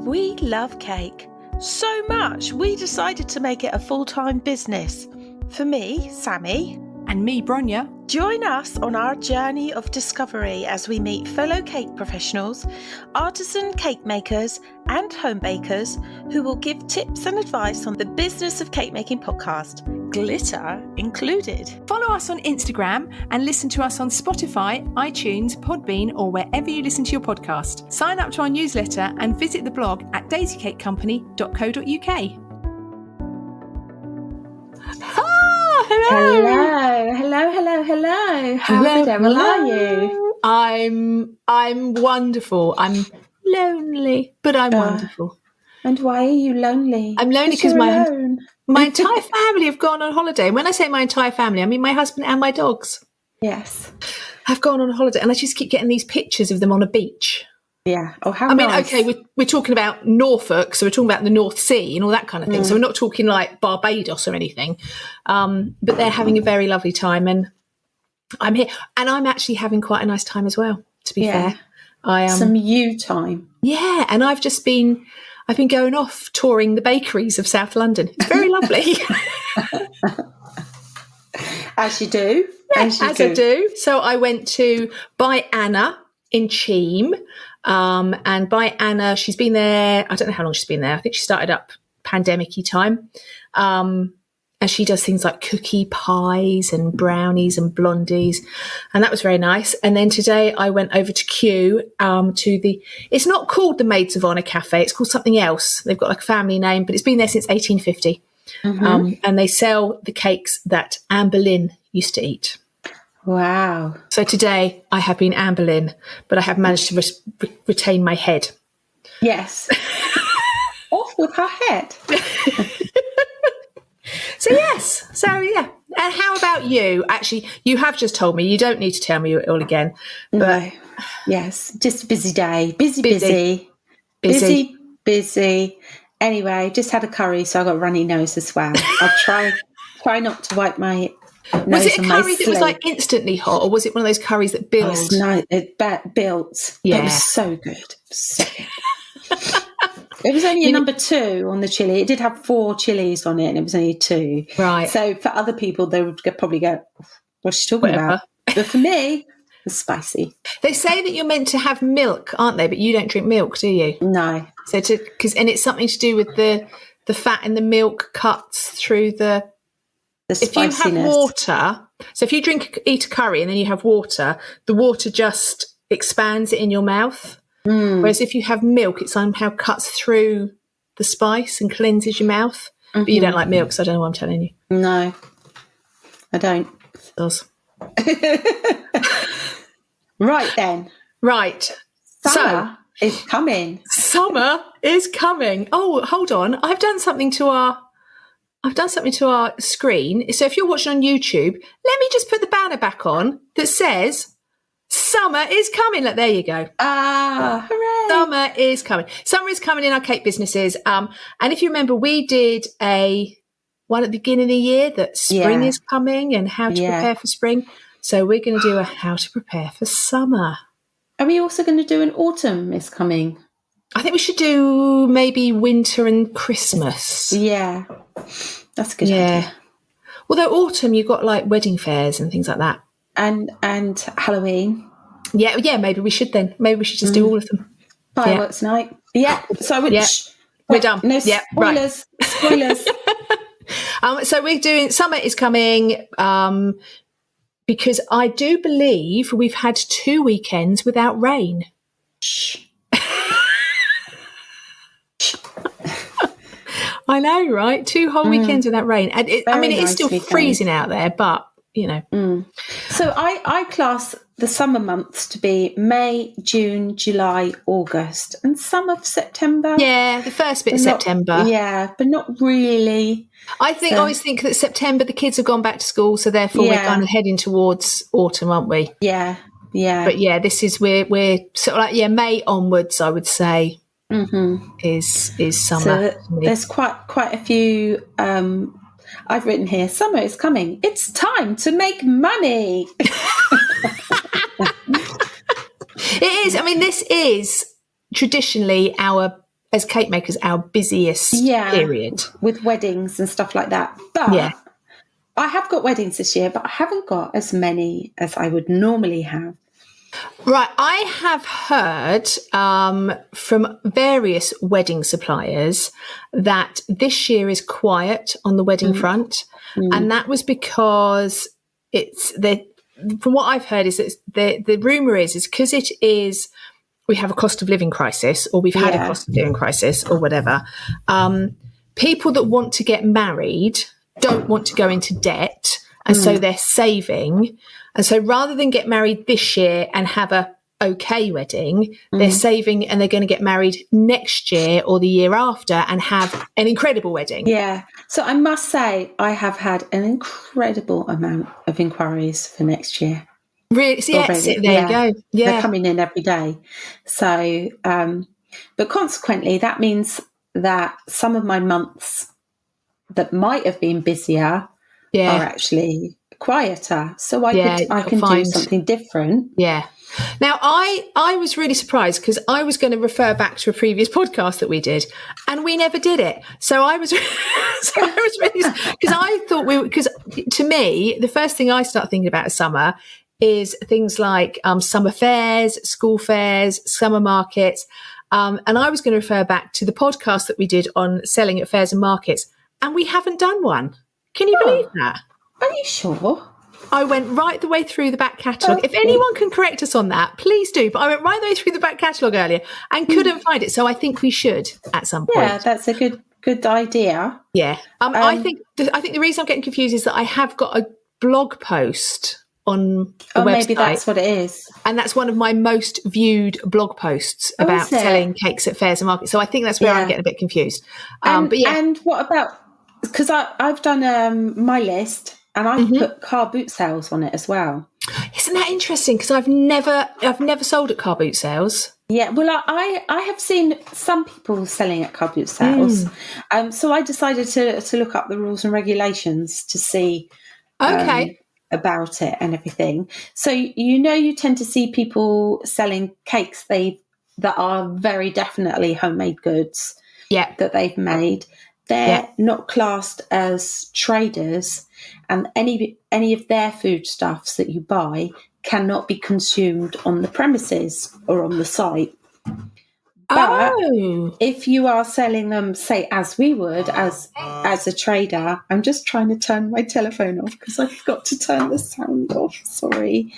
We love cake so much we decided to make it a full-time business. For me, Sammy. And me, Bronya. Join us on our journey of discovery as we meet fellow cake professionals, artisan cake makers and home bakers who will give tips and advice on the Business of Cake Making podcast, glitter included. Follow us on Instagram and listen to us on Spotify, iTunes, Podbean, or wherever you listen to your podcast. Sign up to our newsletter and visit the blog at daisycakecompany.co.uk. Hello. How the devil are you? I'm wonderful. I'm lonely, but I'm wonderful. And why are you lonely? I'm lonely because my entire family have gone on holiday. And when I say my entire family, I mean my husband and my dogs. Yes. Have gone on holiday, and I just keep getting these pictures of them on a beach. Yeah. Oh, how nice. Okay, we're talking about Norfolk, so we're talking about the North Sea and all that kind of thing. So we're not talking like Barbados or anything. But they're having a very lovely time, and I'm here. And I'm actually having quite a nice time as well, to be fair. Some you time. Yeah, and I've been going off touring the bakeries of South London. It's very lovely. As you do. Yeah, as I do. So I went to By Anna in Cheam. And By Anna, she's been there, I don't know how long she's been there. I think she started up pandemic-y time. And she does things like cookie pies and brownies and blondies. And that was very nice. And then today I went over to Kew, it's not called the Maids of Honour Cafe. It's called something else. They've got like a family name, but it's been there since 1850. And they sell the cakes that Anne Boleyn used to eat. Wow. So today I have been Anne Boleyn, but I have managed to retain my head. Yes. Off with her head. So yes. And how about you? Actually, you have just told me. You don't need to tell me it all again. But no. Yes. Just a busy day. Busy. Anyway, just had a curry, so I got a runny nose as well. I'll try not to wipe my nose. Was it a curry that was like instantly hot, or was it one of those curries that built? Oh, no, it built. Yeah. It was so good. It was only a number 2 on the chili. It did have 4 chilies on it, and it was only 2. Right. So for other people, they would probably go, "What's she talking about?" But for me, it was spicy. They say that you're meant to have milk, aren't they? But you don't drink milk, do you? No. So and it's something to do with the fat in the milk cuts through the spiciness. If you have water, so if you eat a curry and then you have water, the water just expands it in your mouth. Whereas if you have milk, it somehow cuts through the spice and cleanses your mouth. But you don't like milk, so I don't know what I'm telling you. No, I don't. It does. Right then. Right. Summer is coming. Summer is coming. Oh, hold on. I've done something to our screen. So if you're watching on YouTube, let me just put the banner back on that says summer is coming. Look, there you go. Hooray. Summer is coming. Summer is coming in our cake businesses. And if you remember, we did one at the beginning of the year that spring is coming and how to prepare for spring. So we're going to do a how to prepare for summer. Are we also going to do an autumn is coming? I think we should do maybe winter and Christmas. Yeah, that's a good idea. Although autumn, you've got like wedding fairs and things like that. And Halloween. Yeah, maybe we should then. Maybe we should just do all of them. Fireworks night. Yeah. So I would. Yeah. We're done. No spoilers. Right. Spoilers. So we're doing summer is coming because I do believe we've had 2 weekends without rain. I know, right? 2 whole weekends without rain. And it is still freezing out there, but you know. So I class the summer months to be May, June, July, August, and some of September. Yeah, the first bit of September. Yeah, but not really. I always think that September the kids have gone back to school, so therefore we're kind of heading towards autumn, aren't we? Yeah. But this is we're sort of like May onwards, I would say. Is summer. So there's quite a few. I've written here, summer is coming. It's time to make money. It is. I mean, this is traditionally our as cake makers, our busiest period. With weddings and stuff like that. But I have got weddings this year, but I haven't got as many as I would normally have. Right. I have heard from various wedding suppliers that this year is quiet on the wedding front. And that was because from what I've heard is that the rumour is because we have a cost of living crisis, or we've had a cost of living crisis, or whatever. People that want to get married don't want to go into debt, and so they're saving. And so rather than get married this year and have a okay wedding, they're saving, and they're going to get married next year or the year after and have an incredible wedding. Yeah. So I must say I have had an incredible amount of inquiries for next year. Really? So there you go. Yeah. They're coming in every day. So, but consequently, that means that some of my months that might have been busier are actually quieter. So I can do something different. Yeah. Now, I was really surprised because I was going to refer back to a previous podcast that we did, and we never did it. So I was, really, because I thought because to me, the first thing I start thinking about is summer is things like summer fairs, school fairs, summer markets. And I was going to refer back to the podcast that we did on selling at fairs and markets, and we haven't done one. Can you believe that? Are you sure? I went right the way through the back catalogue. If anyone can correct us on that, please do. But I went right the way through the back catalogue earlier and couldn't find it. So I think we should at some point. Yeah, that's a good idea. Yeah. I think the reason I'm getting confused is that I have got a blog post on the website. Maybe that's what it is. And that's one of my most viewed blog posts about selling cakes at fairs and markets. So I think that's where I'm getting a bit confused. And what about, because I've done my list, and I've put car boot sales on it as well. Isn't that interesting? Because I've never sold at car boot sales. Yeah, well, I have seen some people selling at car boot sales. So I decided to look up the rules and regulations to see about it and everything. So, you tend to see people selling cakes that are very definitely homemade goods that they've made. They're not classed as traders, and any of their foodstuffs that you buy cannot be consumed on the premises or on the site. But if you are selling them, say, as we would, as a trader, I'm just trying to turn my telephone off because I forgot to turn the sound off. Sorry.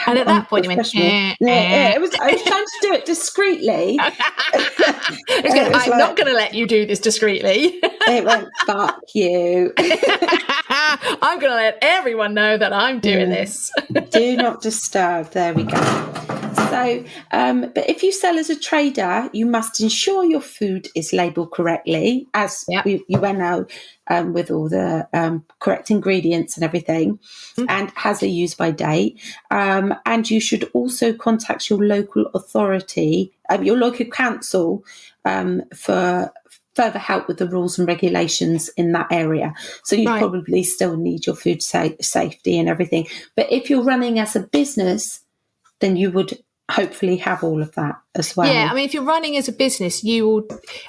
And at that point, you went, I was trying to do it discreetly. I'm not going to let you do this discreetly. It went, fuck you. I'm going to let everyone know that I'm doing this. Do not disturb. There we go. So, but if you sell as a trader, you must ensure your food is labelled correctly, as you went out with all the correct ingredients and everything, and has a use by date. And you should also contact your local authority, your local council, for further help with the rules and regulations in that area. So you probably still need your food safety and everything. But if you're running as a business, then you would hopefully have all of that as well. Yeah, I mean, if you're running as a business,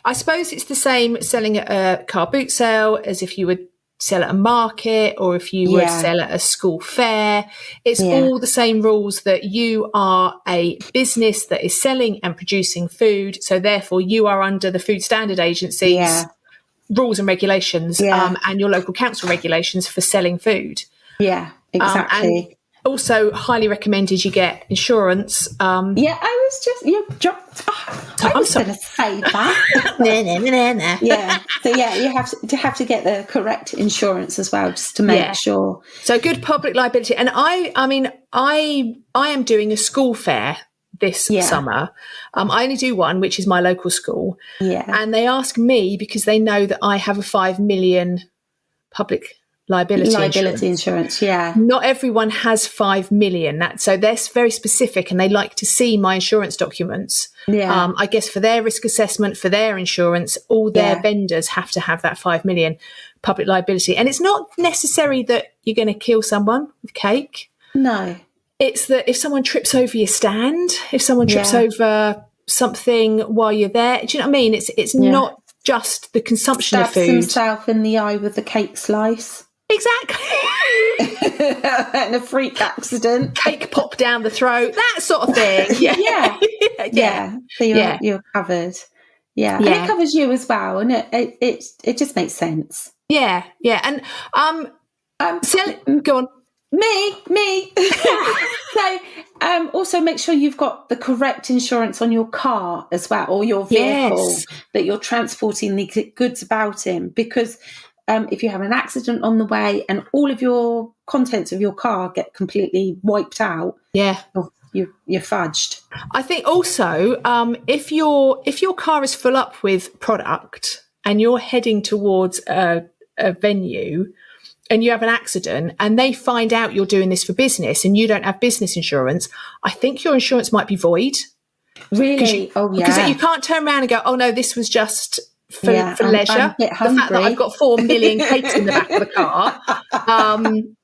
I suppose it's the same selling at a car boot sale as if you would sell at a market or if you would sell at a school fair. It's all the same rules, that you are a business that is selling and producing food. So therefore you are under the Food Standard Agency's rules and regulations and your local council regulations for selling food. Yeah, exactly. And also, highly recommended you get insurance. I was just I was going to say that. So you have to get the correct insurance as well, just to make sure. So good public liability. And I am doing a school fair this summer. I only do one, which is my local school. Yeah, and they ask me because they know that I have a 5 million public liability insurance. Not everyone has 5 million. So they're very specific, and they like to see my insurance documents. I guess for their risk assessment, for their insurance, all their vendors have to have that 5 million public liability. And it's not necessary that you're going to kill someone with cake. No. It's that if someone trips over your stand, if someone trips over something while you're there. Do you know what I mean? It's not just the consumption of Stabs food. himself in the eye with a cake slice. Exactly. And a freak accident. Cake pop down the throat, that sort of thing. Yeah. So you're covered. Yeah. And it covers you as well, and it just makes sense. Yeah. And go on. Me. So also make sure you've got the correct insurance on your car as well, or your vehicle that you're transporting the goods about in, because if you have an accident on the way and all of your contents of your car get completely wiped out, you're fudged. I think also if your car is full up with product and you're heading towards a venue and you have an accident and they find out you're doing this for business and you don't have business insurance, I think your insurance might be void. Really? Because you can't turn around and go, oh no, this was just for leisure. I'm a bit hungry. The fact that I've got 4 million cakes in the back of the car.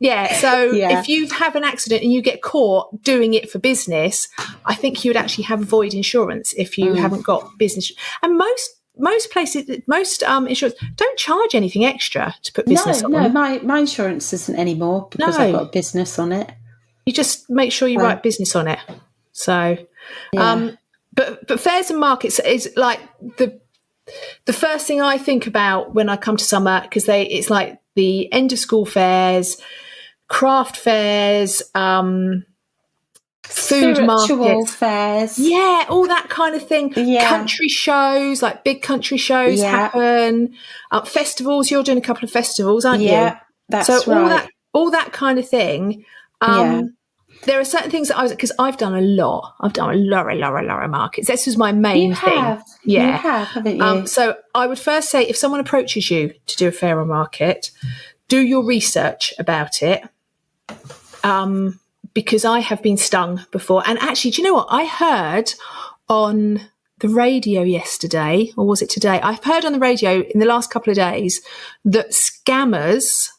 If you have an accident and you get caught doing it for business, I think you would actually have void insurance if you haven't got business. And most places, insurance don't charge anything extra to put business on. No, my insurance isn't anymore because I've got a business on it. You just make sure you write business on it. So, but fairs and markets is like the first thing I think about when I come to summer, because it's like the end of school fairs, craft fairs, food markets, fairs, all that kind of thing. Country shows, like big country shows happen. Festivals, you're doing a couple of festivals, aren't you? Yeah, that's right. All that kind of thing. There are certain things that because I've done a lot. I've done a lot of markets. This was my main thing. You have, haven't you? So I would first say, if someone approaches you to do a fair or market, do your research about it. Because I have been stung before. And actually, do you know what? I heard on the radio yesterday, or was it today? I've heard on the radio in the last couple of days that scammers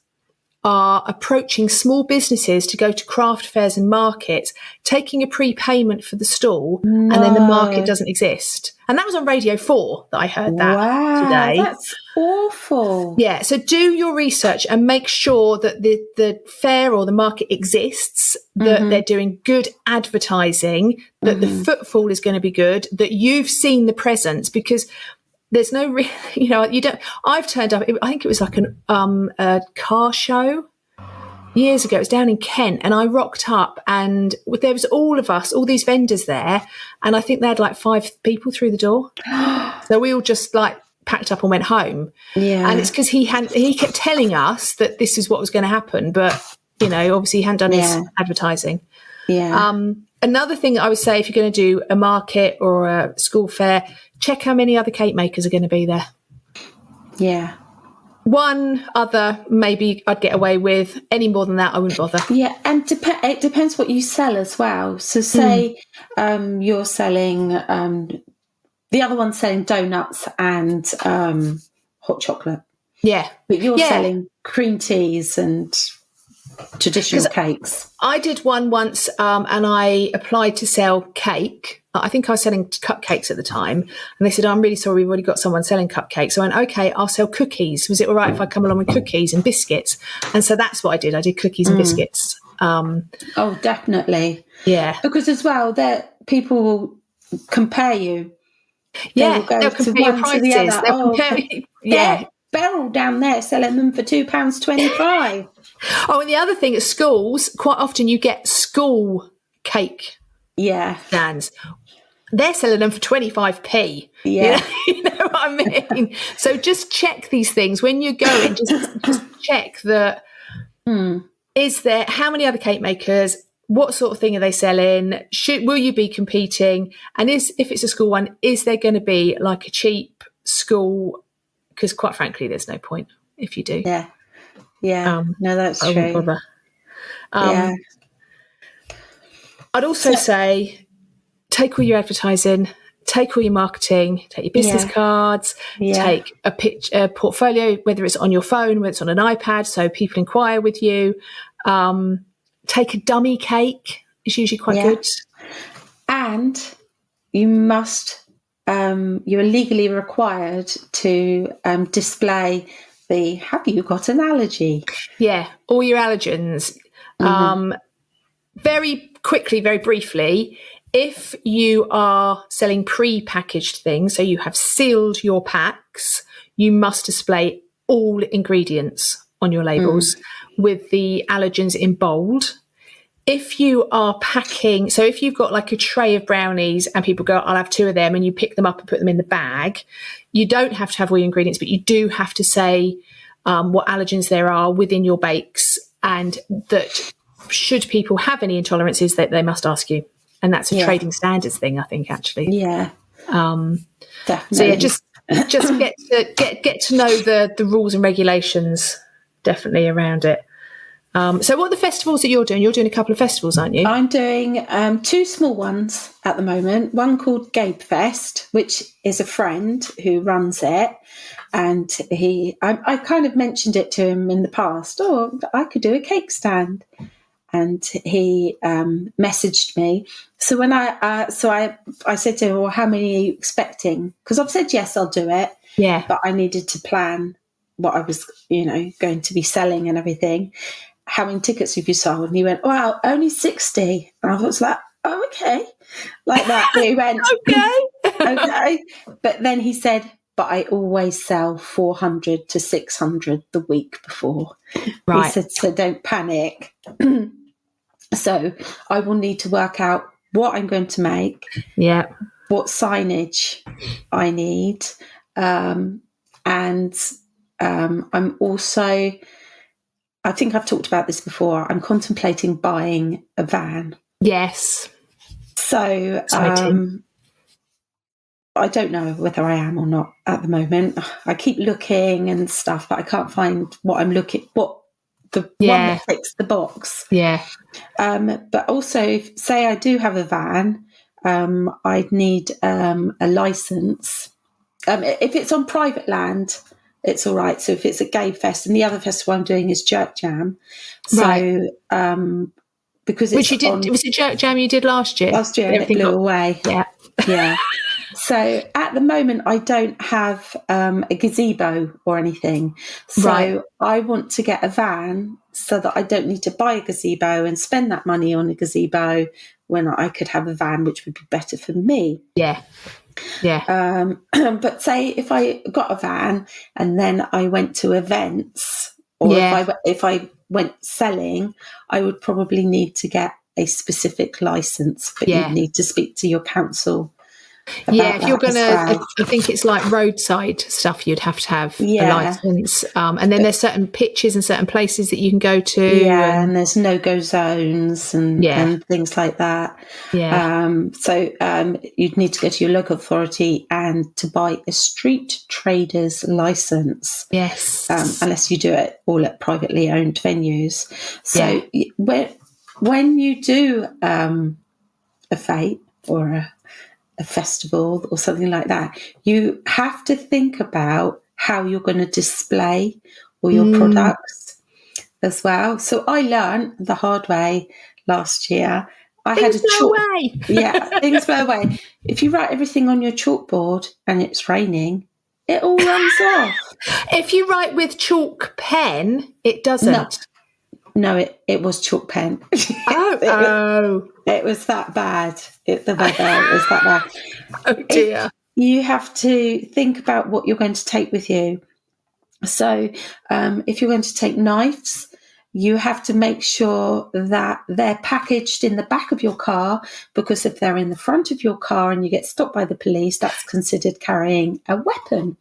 are approaching small businesses to go to craft fairs and markets, taking a prepayment for the stall, and then the market doesn't exist. And that was on Radio 4 that I heard that today. That's awful. Yeah, so do your research and make sure that the fair or the market exists, that they're doing good advertising, that the footfall is going to be good, that you've seen the presence, because there's no, you don't. I've turned up. I think it was like a car show years ago. It was down in Kent, and I rocked up, and there was all of us, all these vendors there, and I think they had like 5 people through the door. So we all just like packed up and went home. Yeah, and it's because he kept telling us that this is what was going to happen, but obviously he hadn't done his advertising. Yeah. Another thing I would say, if you're going to do a market or a school fair, check how many other cake makers are going to be there. Yeah. One other, maybe I'd get away with. Any more than that, I wouldn't bother. Yeah, and it depends what you sell as well. So say you're selling, the other one's selling donuts and hot chocolate. Yeah. But you're selling cream teas and traditional cakes. I did one once and I applied to sell cake. I think I was selling cupcakes at the time, and they said, I'm really sorry, we've already got someone selling cupcakes. So I went, okay, I'll sell cookies. Was it all right if I come along with cookies and biscuits? And so that's what I did. I did cookies and biscuits. Oh, definitely. Yeah. Because as well, that people will compare you. Yeah, they'll compare your prices. They'll compare, Beryl down there selling them for £2.25. Oh, and the other thing, at schools, quite often you get school cake stands. They're selling them for 25p. Yeah. You know what I mean? So just check these things when you're going. Just check that. Is there, how many other cake makers? What sort of thing are they selling? Will you be competing? And if it's a school one, is there going to be like a cheap school? Because quite frankly, there's no point if you do. Yeah. Yeah. No, that's true. I won't bother. I'd also say take all your advertising, take all your marketing, take your business cards, take a portfolio, whether it's on your phone, whether it's on an iPad, so people inquire with you. Take a dummy cake. It's usually quite good. And you must, you are legally required to display the "Have you got an allergy?" Yeah, all your allergens. Very quickly, very briefly, if you are selling pre-packaged things, so you have sealed your packs, you must display all ingredients on your labels with the allergens in bold. If you are packing, so if you've got like a tray of brownies and people go, I'll have 2 of them, and you pick them up and put them in the bag, you don't have to have all your ingredients, but you do have to say what allergens there are within your bakes, and that should people have any intolerances, that they must ask you. And that's a trading standards thing, I think, actually. Yeah, definitely. So yeah, just get to know the rules and regulations definitely around it. So what are the festivals that you're doing? You're doing a couple of festivals, aren't you? I'm doing 2 small ones at the moment. One called Gabe Fest, which is a friend who runs it. And I kind of mentioned it to him in the past. Oh, I could do a cake stand. And he messaged me. So when I said to him, well, how many are you expecting? Because I've said, yes, I'll do it. Yeah. But I needed to plan what I was, going to be selling and everything. How many tickets have you sold? And he went, wow, only 60. And I was like, oh, okay. Like that. He went, okay. But then he said, but I always sell 400 to 600 the week before. Right. He said, so don't panic. So I will need to work out what I'm going to make. Yeah. What signage I need. And I'm also... I think I've talked about this before. I'm contemplating buying a van. Yes. So I don't know whether I am or not at the moment. I keep looking and stuff, but I can't find one that fits the box. Yeah. But also, say I do have a van, I'd need a license. If it's on private land, it's all right. So if it's at Gabe Fest, and the other festival I'm doing is Jerk Jam. So because which you did, was it Jerk Jam you did last year? Last year, and it blew away. Yeah. Yeah. So at the moment, I don't have a gazebo or anything. So I want to get a van so that I don't need to buy a gazebo and spend that money on a gazebo when I could have a van, which would be better for me. Yeah. Yeah. But say if I got a van and then I went to events, or if I went selling, I would probably need to get a specific license, but you'd need to speak to your council. If you're going to, I think it's like roadside stuff, you'd have to have a license. And then there's certain pitches and certain places that you can go to. Yeah, and there's no-go zones and things like that. Yeah. So you'd need to go to your local authority and to buy a street trader's license. Yes. Unless you do it all at privately owned venues. So when you do a fete or a festival or something like that, you have to think about how you're going to display all your products as well. So I learned the hard way last year. Things blow away. If you write everything on your chalkboard and it's raining, it all runs off. If you write with chalk pen, it doesn't. No, it was chalk pen. It was that bad. The weather was that bad. Oh dear. You have to think about what you're going to take with you. So if you're going to take knives, you have to make sure that they're packaged in the back of your car, because if they're in the front of your car and you get stopped by the police, that's considered carrying a weapon.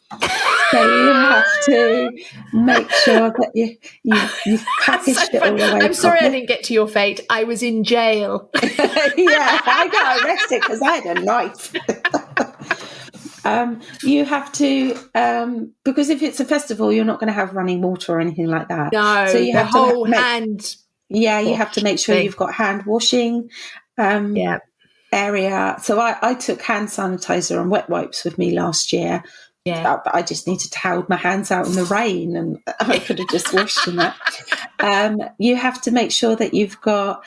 So you have to make sure that you've packaged it all the way. I'm sorry I didn't get to your fate. I was in jail. I got arrested because I had a knife. You have to, because if it's a festival, you're not going to have running water or anything like that. No, so you have whole to hand. Yeah, you have to make sure you've got hand washing area. So I took hand sanitizer and wet wipes with me last year. Yeah, but I just needed to hold my hands out in the rain, and I could have just washed in that. You have to make sure that you've got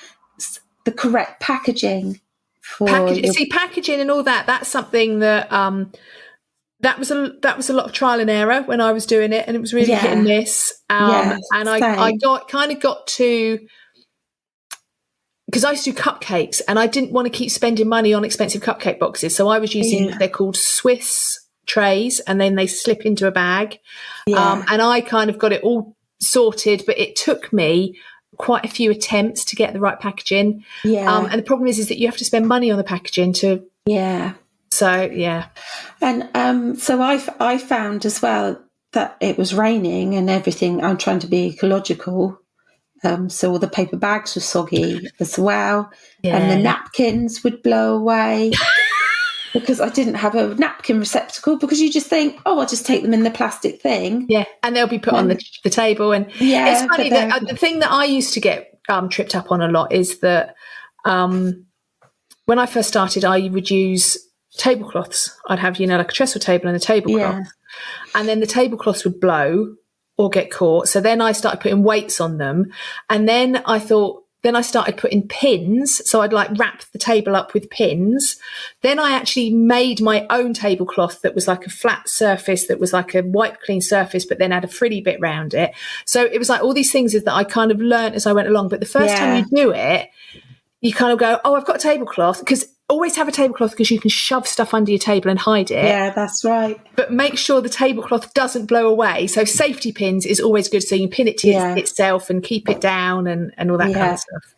the correct packaging for your... Packaging and all that. That's something that that was a lot of trial and error when I was doing it, and it was really hit and miss. And I got to, because I used to do cupcakes, and I didn't want to keep spending money on expensive cupcake boxes, so I was using they're called Swiss trays, and then they slip into a bag. And I kind of got it all sorted, but it took me quite a few attempts to get the right packaging. And the problem is that you have to spend money on the packaging to. And so I found as well that it was raining and everything. I'm trying to be ecological. So all the paper bags were soggy as well. And the napkins would blow away because I didn't have a napkin receptacle, because you just think, oh, I'll just take them in the plastic thing. And they'll be put on the table. And it's funny that the thing that I used to get tripped up on a lot is that when I first started, I would use tablecloths. I'd have, like a trestle table and a tablecloth. And then the tablecloths would blow or get caught. So then I started putting weights on them. And then I started putting pins. So I'd like wrap the table up with pins. Then I actually made my own tablecloth that was like a flat surface, that was like a wipe clean surface, but then had a frilly bit round it. So it was like all these things that I kind of learned as I went along. But the first time you do it, you kind of go, oh, I've got a tablecloth, because always have a tablecloth because you can shove stuff under your table and hide it. Yeah, that's right. But make sure the tablecloth doesn't blow away. So safety pins is always good. So you can pin it to itself and keep it down and all that kind of stuff.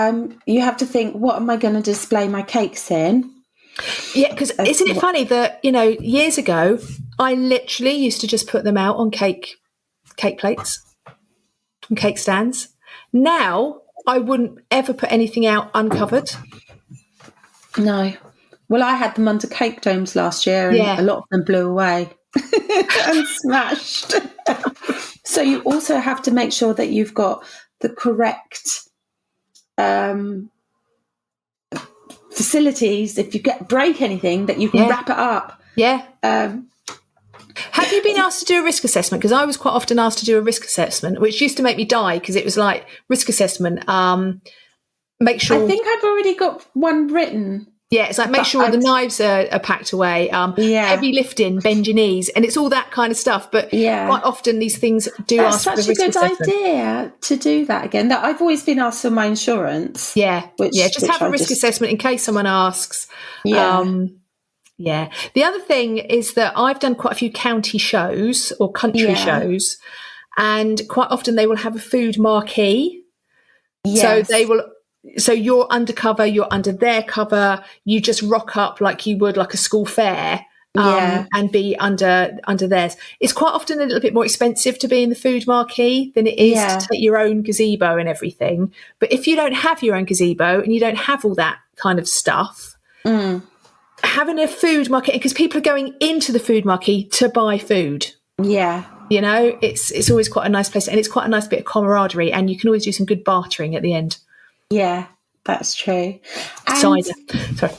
And you have to think, what am I going to display my cakes in? Yeah, because isn't it funny that, years ago, I literally used to just put them out on cake plates and cake stands. Now, I wouldn't ever put anything out uncovered. No. Well, I had them under cake domes last year, and a lot of them blew away and smashed. So you also have to make sure that you've got the correct facilities. If you break anything, that you can wrap it up. Have you been asked to do a risk assessment? Because I was quite often asked to do a risk assessment, which used to make me die, because it was like, risk assessment, make sure... I think I've already got one written. Yeah, it's like, make sure the knives are packed away, heavy lifting, bend your knees, and it's all that kind of stuff. But quite often these things do ask for a risk assessment. That's such a good idea to do that again. That I've always been asked for my insurance. Just have a risk assessment in case someone asks. The other thing is that I've done quite a few county shows or country shows, and quite often they will have a food marquee. So you're undercover, you're under their cover, you just rock up like you would like a school fair and be under theirs. It's quite often a little bit more expensive to be in the food marquee than it is to take your own gazebo and everything. But if you don't have your own gazebo and you don't have all that kind of stuff, having a food market, because people are going into the food market to buy food. It's always quite a nice place, and it's quite a nice bit of camaraderie, and you can always do some good bartering at the end. Yeah, that's true. And cider. Sorry.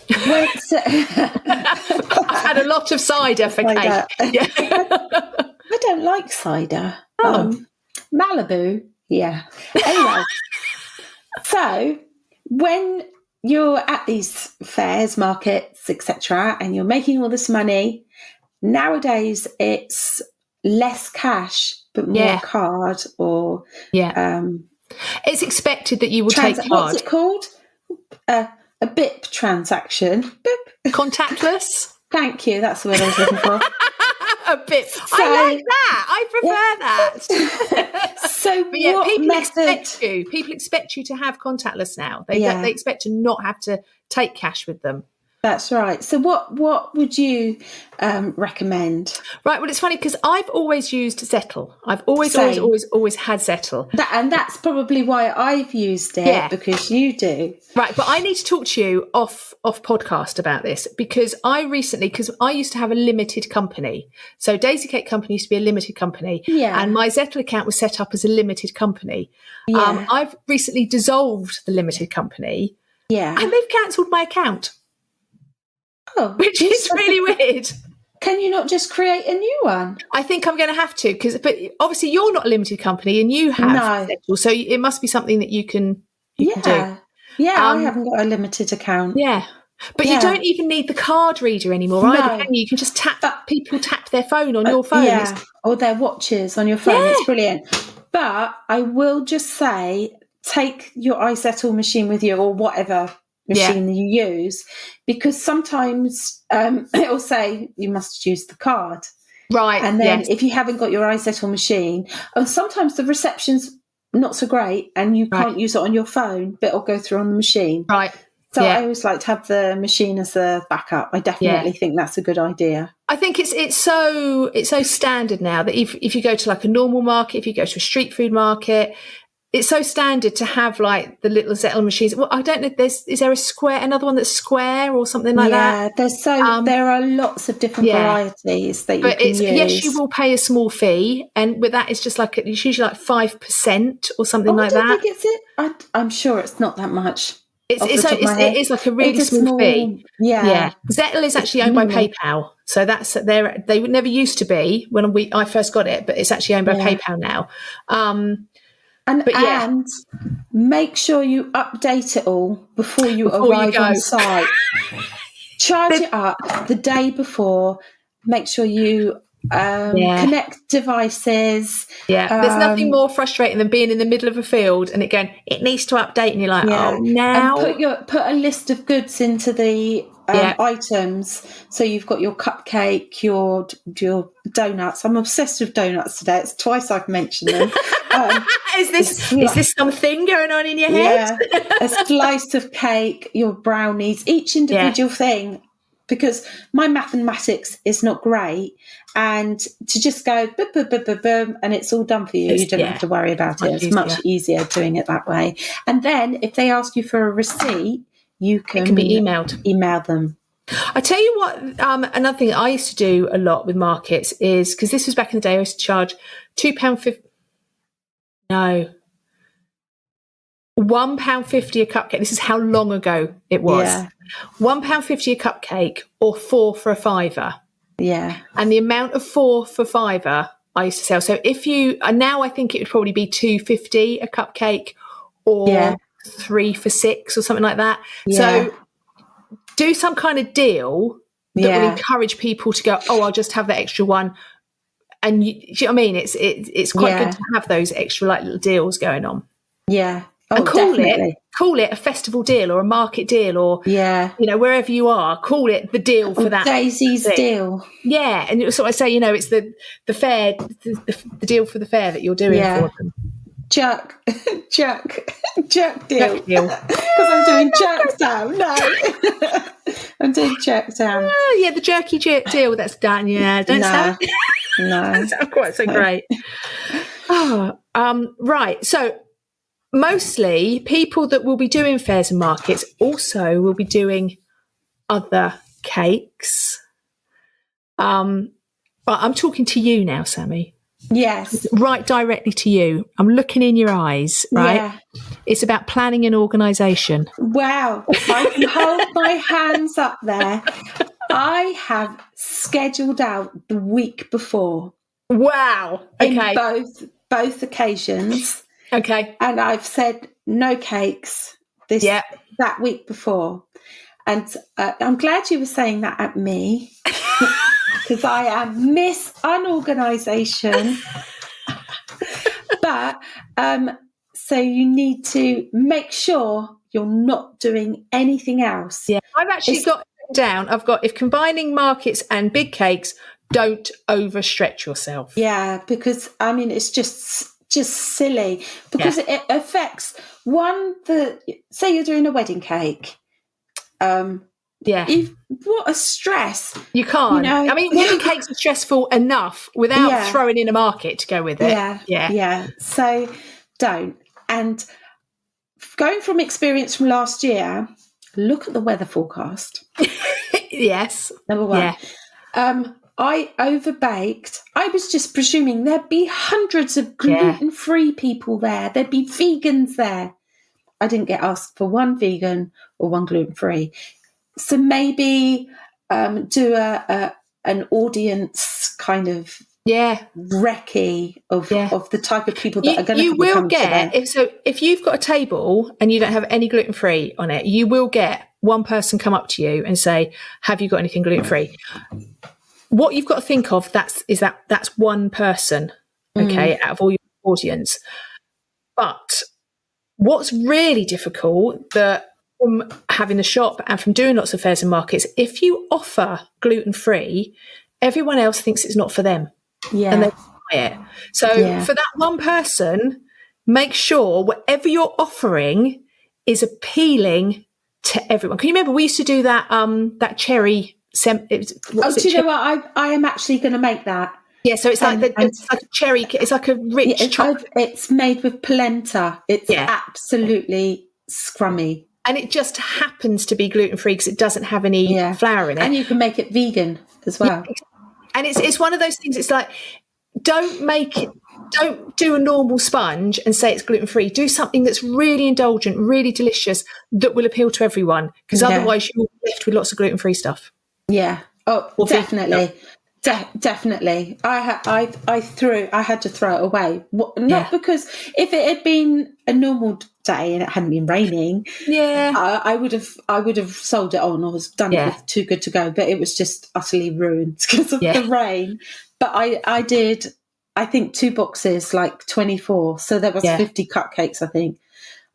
I've had a lot of cider for cake. I don't like cider. Malibu. Yeah. Anyway, so when you're at these fairs, markets, etc., and you're making all this money, nowadays it's less cash but more card or it's expected that you will take card. What's it called? A BIP transaction. BIP. Contactless. Thank you. That's the word I was looking for. A BIP. So, I like that. I prefer that. So people expect you to have contactless now. They expect to not have to take cash with them. That's right. So what would you recommend? Right. Well, it's funny because I've always used Zettle. I've always had Zettle. And that's probably why I've used it, because you do. Right. But I need to talk to you off podcast about this, because I used to have a limited company. So Daisy Cake Company used to be a limited company. Yeah. And my Zettle account was set up as a limited company. Yeah. I've recently dissolved the limited company. Yeah. And they've cancelled my account. Oh, which is really weird. Can you not just create a new one? I think I'm going to have to, but obviously you're not a limited company and you have Zettle, so it must be something that you can do. Yeah, I haven't got a limited account. Yeah. But you don't even need the card reader anymore either, can you? You can just people tap their phone on your phone. Yeah, or their watches on your phone. It's brilliant. But I will just say, take your iSettle machine with you, or whatever machine that you use, because sometimes it'll say you must use the card. Right. And then if you haven't got your iSettle machine, and sometimes the reception's not so great and you can't use it on your phone, but it'll go through on the machine. Right. So I always like to have the machine as a backup. I definitely think that's a good idea. I think it's so standard now that if you go to like a normal market, if you go to a street food market, it's so standard to have like the little Zettel machines. Well, I don't know. Is there another one that's square or something like that? Yeah, there are lots of different varieties that you can use. Yes, you will pay a small fee, and with that, it's just like it's usually like 5% or something like that. I don't think I'm sure it's not that much. It is like a really small fee. Yeah. Zettel is actually owned by PayPal, so that's they would never used to be when I first got it, but it's actually owned by PayPal now. And make sure you update it all before you arrive on site. Charge it up the day before. Make sure you connect devices. There's nothing more frustrating than being in the middle of a field and it needs to update, and you're like, oh, now. And put a list of goods into the items. So you've got your cupcake, your donuts. I'm obsessed with donuts today. It's twice I've mentioned them. Is this something going on in your head? Yeah, a slice of cake, your brownies, each individual thing. Because my mathematics is not great, and to just go boom, boom, boom, boom, boom, and it's all done for you. You don't have to worry about it. It's much easier doing it that way. And then if they ask you for a receipt, it can be emailed. Email them. I tell you what, another thing I used to do a lot with markets is, because this was back in the day, I used to charge £2.50. No. £1.50 a cupcake. This is how long ago it was. Yeah. £1.50 a cupcake, or 4 for a £5. Yeah. And the amount of 4 for £5 I used to sell. So if you now, I think it would probably be £2.50 a cupcake, or 3 for £6 or something like that. Yeah. So do some kind of deal that will encourage people to go, oh, I'll just have the extra one. And do you know what I mean? It's quite good to have those extra like little deals going on. Yeah. Oh, and call it a festival deal or a market deal, or wherever you are, call it the deal for that. Daisy's deal. Yeah, and it's what I say. It's the fair, the deal for the fair that you're doing for them. Jerk deal. Because I'm doing jerk down. No, I'm doing jerk down. Oh, the jerky deal that's done. Yeah, don't sound. No, don't sound quite so great. Right. So mostly people that will be doing fairs and markets also will be doing other cakes. But I'm talking to you now, Sammy. Yes. Right directly to you. I'm looking in your eyes, right? Yeah. It's about planning and organisation. Wow. I can hold my hands up there. I have scheduled out the week before. Wow. Okay. In both occasions. Okay. And I've said no cakes that week before. And I'm glad you were saying that at me. Because I am Miss Unorganisation. But so you need to make sure you're not doing anything else. Yeah, I've actually got down. I've got, if combining markets and big cakes, don't overstretch yourself. Yeah, because it's just silly, because it affects say you're doing a wedding cake. What a stress. You can't. Wedding cakes are stressful enough without throwing in a market to go with it. Yeah. So don't. And going from experience from last year, look at the weather forecast. Yes. Number one. Yeah. I overbaked. I was just presuming there'd be hundreds of gluten-free people there. There'd be vegans there. I didn't get asked for one vegan or one gluten-free. So maybe do an audience kind of Yeah. recce of the type of people that are going to You will come to get, if you've got a table and you don't have any gluten-free on it, you will get one person come up to you and say, have you got anything gluten-free? What you've got to think of, that's one person, okay, out of all your audience. But what's really difficult, that from having the shop and from doing lots of fairs and markets, if you offer gluten-free, everyone else thinks it's not for them. Yeah. And they buy it. So for that one person, make sure whatever you're offering is appealing to everyone. Can you remember we used to do that cherry? Do you know what? I am actually going to make that. Yeah, so it's like it's like a cherry. It's like a rich chocolate. It's made with polenta. It's absolutely scrummy, and it just happens to be gluten-free because it doesn't have any flour in it. And you can make it vegan as well. Yeah, and it's one of those things. It's like, don't do a normal sponge and say it's gluten-free. Do something that's really indulgent, really delicious, that will appeal to everyone. Because otherwise, you'll be left with lots of gluten-free stuff. Yeah. Oh, definitely. Definitely. I had to throw it away. Because if it had been a normal day and it hadn't been raining, I would have sold it on or done it with Too Good To Go. But it was just utterly ruined because of the rain. But I did, I think, 2 boxes, like 24. So there was 50 cupcakes, I think.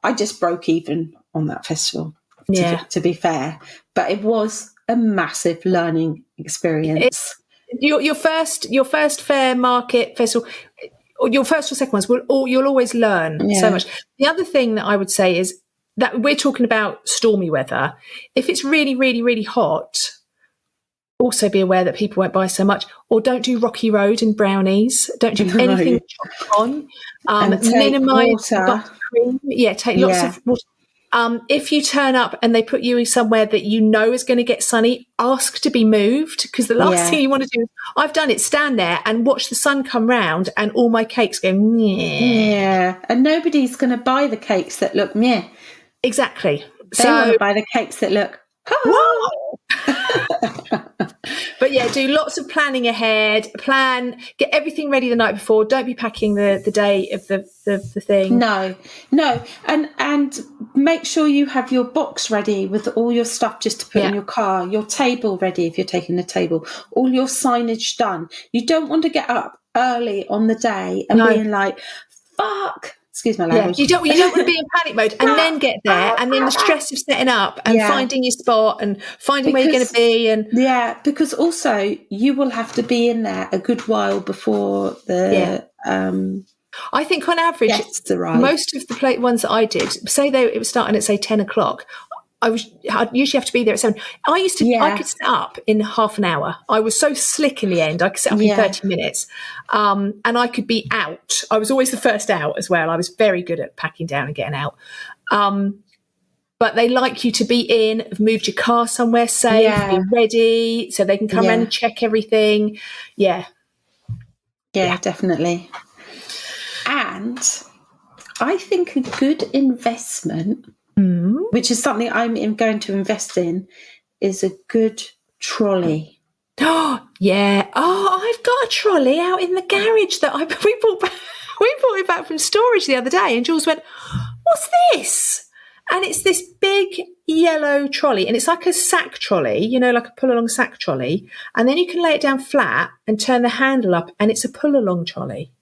I just broke even on that festival, to be fair. But it was a massive learning experience. Your first fair market festival, or your first or second ones, you'll always learn so much. The other thing that I would say is that we're talking about stormy weather. If it's really, really, really hot, also be aware that people won't buy so much. Or don't do Rocky Road and brownies. Don't do anything chocolate on. Minimise buttercream. Yeah, take lots of water. If you turn up and they put you somewhere that you know is going to get sunny, ask to be moved, because the last thing you want to do, I've done it, stand there and watch the sun come round and all my cakes go, meh. Yeah, and nobody's going to buy the cakes that look meh. Exactly. They want to buy the cakes that look, whoa! But do lots of planning ahead. Get everything ready the night before. Don't be packing the day of the thing. No, and make sure you have your box ready with all your stuff just to put in your car. Your table ready if you're taking the table. All your signage done. You don't want to get up early on the day and being like, "Fuck." Excuse my language. You don't want to be in panic mode and then get there and then the stress of setting up and finding your spot and finding where you're going to be. And because also you will have to be in there a good while before the I think on average most of the ones that I did, say it was starting at say 10 o'clock, I'd usually have to be there at 7. I could set up in half an hour. I was so slick in the end. I could set up in 30 minutes. And I could be out. I was always the first out as well. I was very good at packing down and getting out. But they like you to be in, have moved your car somewhere safe, be ready, so they can come around and check everything. Yeah, definitely. And I think a good investment, which is something I'm going to invest in, is a good trolley. Oh, yeah. Oh, I've got a trolley out in the garage that we bought it back from storage the other day, and Jules went, "What's this?" And it's this big yellow trolley, and it's like a sack trolley, like a pull-along sack trolley, and then you can lay it down flat and turn the handle up, and it's a pull-along trolley.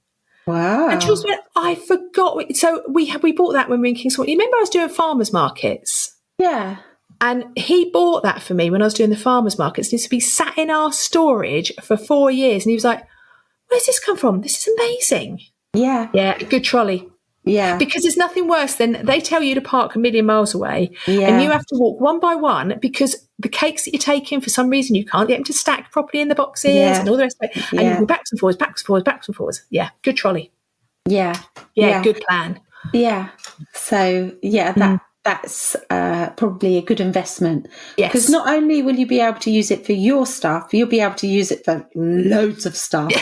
Wow. And Jules went, I forgot. So we bought that when we were in Kingston. You remember I was doing farmers markets? Yeah. And he bought that for me when I was doing the farmers markets. It used to be sat in our storage for 4 years. And he was like, where's this come from? This is amazing. Yeah. Yeah, a good trolley. Yeah. Because there's nothing worse than they tell you to park a million miles away and you have to walk one by one because the cakes that you're taking, for some reason, you can't get them to stack properly in the boxes and all the rest of it. And you go backwards and forwards, backwards and forwards, backwards and forwards. Yeah, good trolley. Yeah. Good plan. Yeah. So, that's probably a good investment. Yes. Because not only will you be able to use it for your stuff, you'll be able to use it for loads of stuff.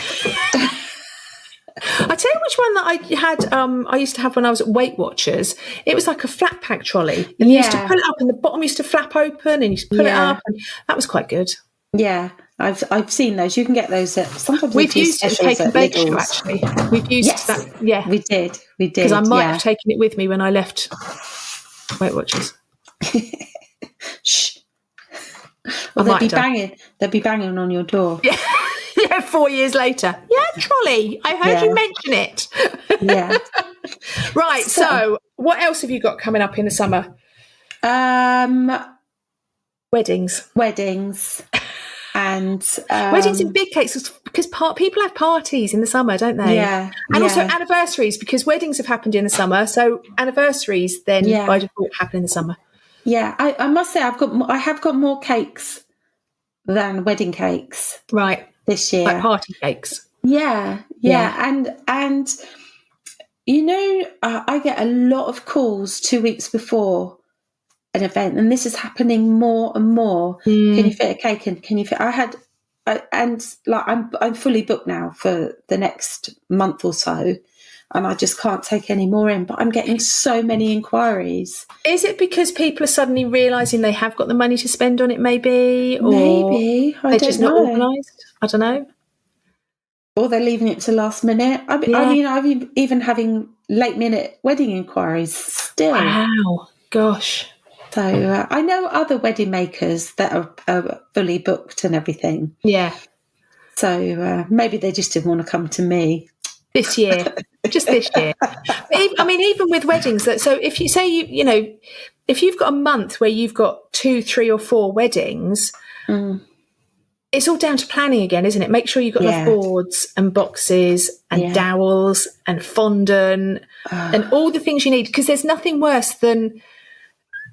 I tell you which one that I had. I used to have when I was at Weight Watchers. It was like a flat pack trolley, and you used to pull it up, and the bottom used to flap open, and you used to pull it up, and that was quite good. Yeah, I've seen those. You can get those at sometimes. We've used it in Cake and Bake Show, actually. We've used that. Yeah, we did. Because I might have taken it with me when I left Weight Watchers. Shh. Well, they'll be banging on your door. Yeah. Yeah, 4 years later. Yeah, trolley. I heard you mention it. Yeah. Right. So, what else have you got coming up in the summer? Weddings. And weddings and big cakes, because people have parties in the summer, don't they? Yeah. And also anniversaries, because weddings have happened in the summer. So anniversaries then by default happen in the summer. Yeah, I must say I have got more cakes than wedding cakes. Right. This year. Like party cakes. Yeah. And I get a lot of calls 2 weeks before an event, and this is happening more and more. Can you fit a cake in? Can you fit? I'm fully booked now for the next month or so, and I just can't take any more in. But I'm getting so many inquiries. Is it because people are suddenly realising they have got the money to spend on it? Maybe, or maybe they're just not organised. I don't know. Or they're leaving it to last minute. I mean, I'm even having late minute wedding inquiries still. Wow, gosh. So I know other wedding makers that are fully booked and everything. Yeah. So maybe they just didn't want to come to me. This year. Just this year. Even with weddings, so if you say, if you've got a month where you've got 2, 3 or 4 weddings, it's all down to planning again, isn't it? Make sure you've got enough boards and boxes and dowels and fondant and all the things you need, because there's nothing worse than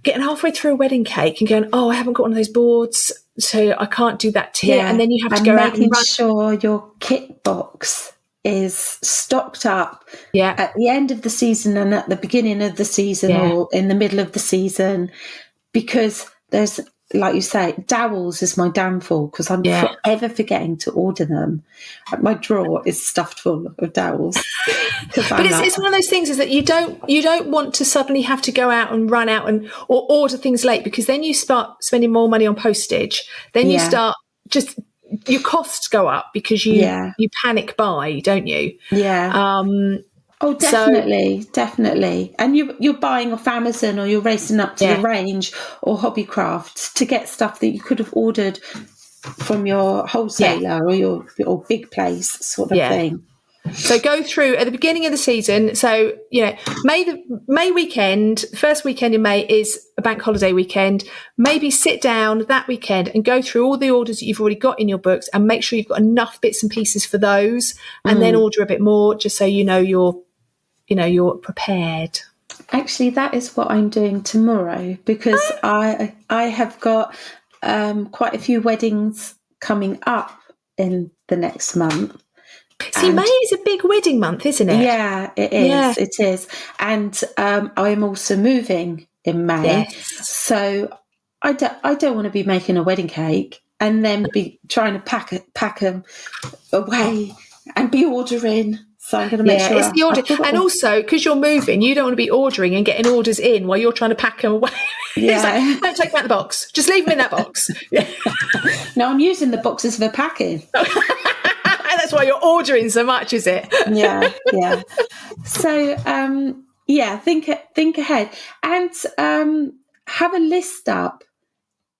getting halfway through a wedding cake and going, I haven't got one of those boards, so I can't do that tier. Yeah. And then you have to go out and making sure your kit box is stocked up at the end of the season and at the beginning of the season or in the middle of the season, because there's, like you say, dowels is my downfall, because I'm forever forgetting to order them. My drawer is stuffed full of dowels. But it's one of those things, is that you don't want to suddenly have to go out and run out or order things late, because then you start spending more money on postage. Then you start your costs go up because you panic buy, don't you? Yeah. Oh, definitely. And you're buying off Amazon, or you're racing up to the range or Hobbycraft to get stuff that you could have ordered from your wholesaler or your big place sort of thing. So go through at the beginning of the season. So, May weekend, first weekend in May is a bank holiday weekend. Maybe sit down that weekend and go through all the orders that you've already got in your books and make sure you've got enough bits and pieces for those, and then order a bit more, just so you're prepared. Actually, that is what I'm doing tomorrow, because I have got quite a few weddings coming up in the next month. See, May is a big wedding month, isn't it? Yeah, it is. Yeah. It is. And I am also moving in May. Yes. So I don't want to be making a wedding cake and then be trying to pack them away and be ordering. So I'm going to make sure it's the order. And also, because you're moving, you don't want to be ordering and getting orders in while you're trying to pack them away. Yeah. Don't take them out of the box. Just leave them in that box. No, I'm using the boxes for packing. That's why you're ordering so much, is it? Yeah. So, think ahead and have a list up.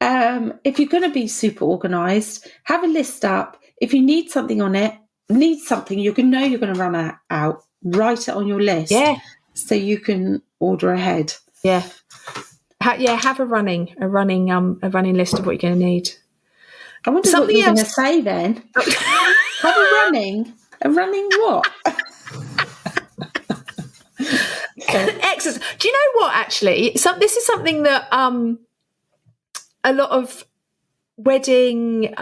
If you're going to be super organised, have a list up. If you need something on it, you're going to run out, write it on your list. Yeah. So you can order ahead. Yeah. Have a running list of what you're going to need. I wonder what you're going to say then. Have a running what? Excellent. Do you know what, actually? This is something that a lot of wedding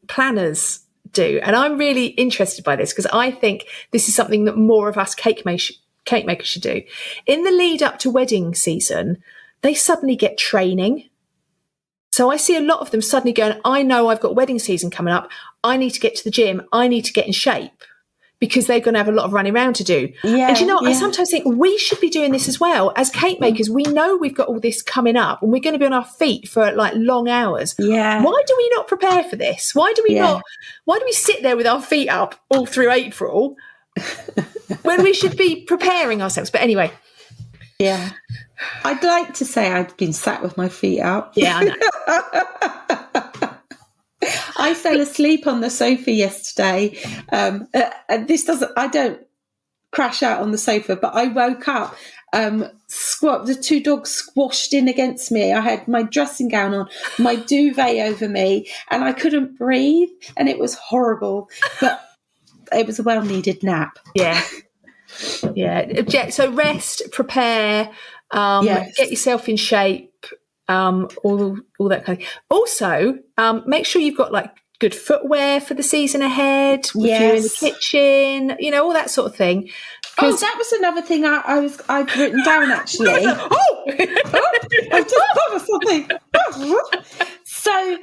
planners do, and I'm really interested by this, because I think this is something that more of us cake makers should do. In the lead up to wedding season, they suddenly get training. So I see a lot of them suddenly going, I know I've got wedding season coming up. I need to get to the gym. I need to get in shape. because they're going to have a lot of running around to do. Yeah, and I sometimes think we should be doing this as well. As cake makers, we know we've got all this coming up and we're going to be on our feet for like long hours. Yeah. Why do we not prepare for this? Why do we sit there with our feet up all through April when we should be preparing ourselves? But anyway. Yeah. I'd like to say I'd been sat with my feet up. Yeah, I know. I fell asleep on the sofa yesterday. I don't crash out on the sofa, but I woke up, the two dogs squashed in against me. I had my dressing gown on, my duvet over me, and I couldn't breathe, and it was horrible, but it was a well-needed nap. Yeah. Yeah. So rest, prepare, get yourself in shape, all that kind of thing. Also, make sure you've got like good footwear for the season ahead. If you're in the kitchen, all that sort of thing. Oh, that was another thing I'd written down actually. I just thought of something. So,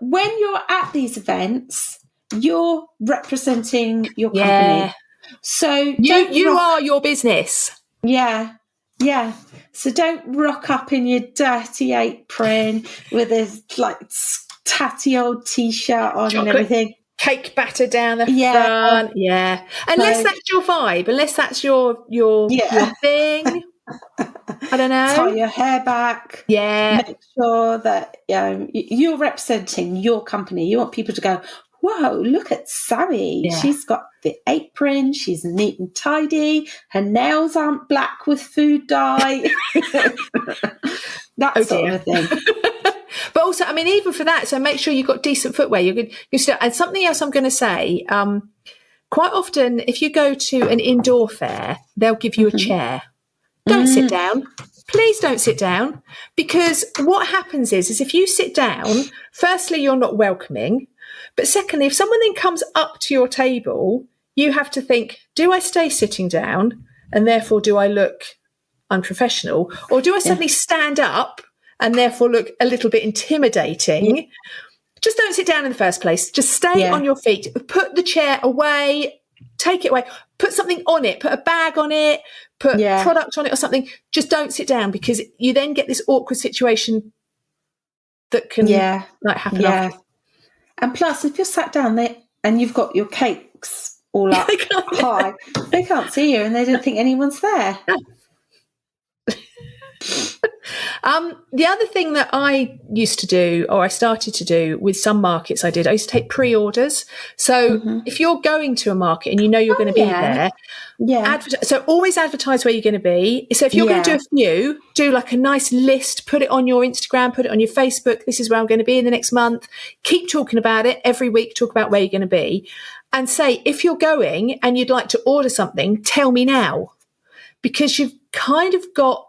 when you're at these events, you're representing your company. Yeah. So you are your business. Yeah. Yeah. So don't rock up in your dirty apron with this like tatty old t-shirt on and everything. Cake batter down the front. Yeah. Unless that's your vibe, unless that's your thing. I don't know. Tie your hair back. Yeah. Make sure that you're representing your company. You want people to go, whoa, look at Sammy. Yeah. She's got the apron. She's neat and tidy. Her nails aren't black with food dye. That sort of thing. But also, I mean, even for that, so make sure you've got decent footwear. You're good. And something else I'm going to say, quite often, if you go to an indoor fair, they'll give you a chair. Don't sit down. Please don't sit down. Because what happens is if you sit down, firstly, you're not welcoming. But secondly, if someone then comes up to your table, you have to think, do I stay sitting down and therefore do I look unprofessional? Or do I suddenly stand up and therefore look a little bit intimidating? Yeah. Just don't sit down in the first place. Just stay on your feet. Put the chair away. Take it away. Put something on it. Put a bag on it. Put product on it or something. Just don't sit down because you then get this awkward situation that can happen after. And plus, if you're sat down there and you've got your cakes all up high, they can't see you and they don't think anyone's there. The other thing that I used to do, or I started to do with some markets I used to take pre-orders. So if you're going to a market and you know you're going to be there, so always advertise where you're going to be. So if you're going to do a few, do like a nice list, put it on your Instagram, put it on your Facebook. This is where I'm going to be in the next month. Keep talking about it every week. Talk about where you're going to be and say, if you're going and you'd like to order something, tell me now, because you've kind of got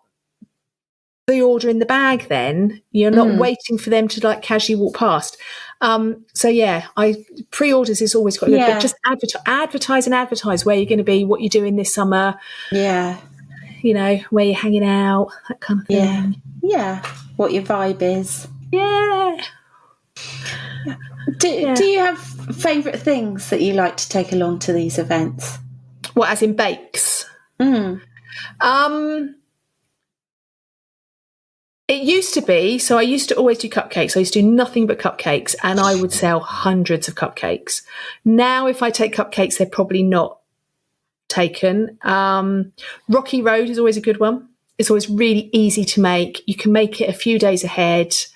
the order in the bag. Then you're not waiting for them to like casually walk past. Pre-orders is always quite good, but just advertise where you're going to be, what you're doing this summer, where you're hanging out, that kind of thing. What your vibe is. Do you have favourite things that you like to take along to these events? What, as in bakes? It used to be, so I used to always do cupcakes. I used to do nothing but cupcakes, and I would sell hundreds of cupcakes. Now, if I take cupcakes, they're probably not taken. Rocky Road is always a good one. It's always really easy to make. You can make it a few days ahead, so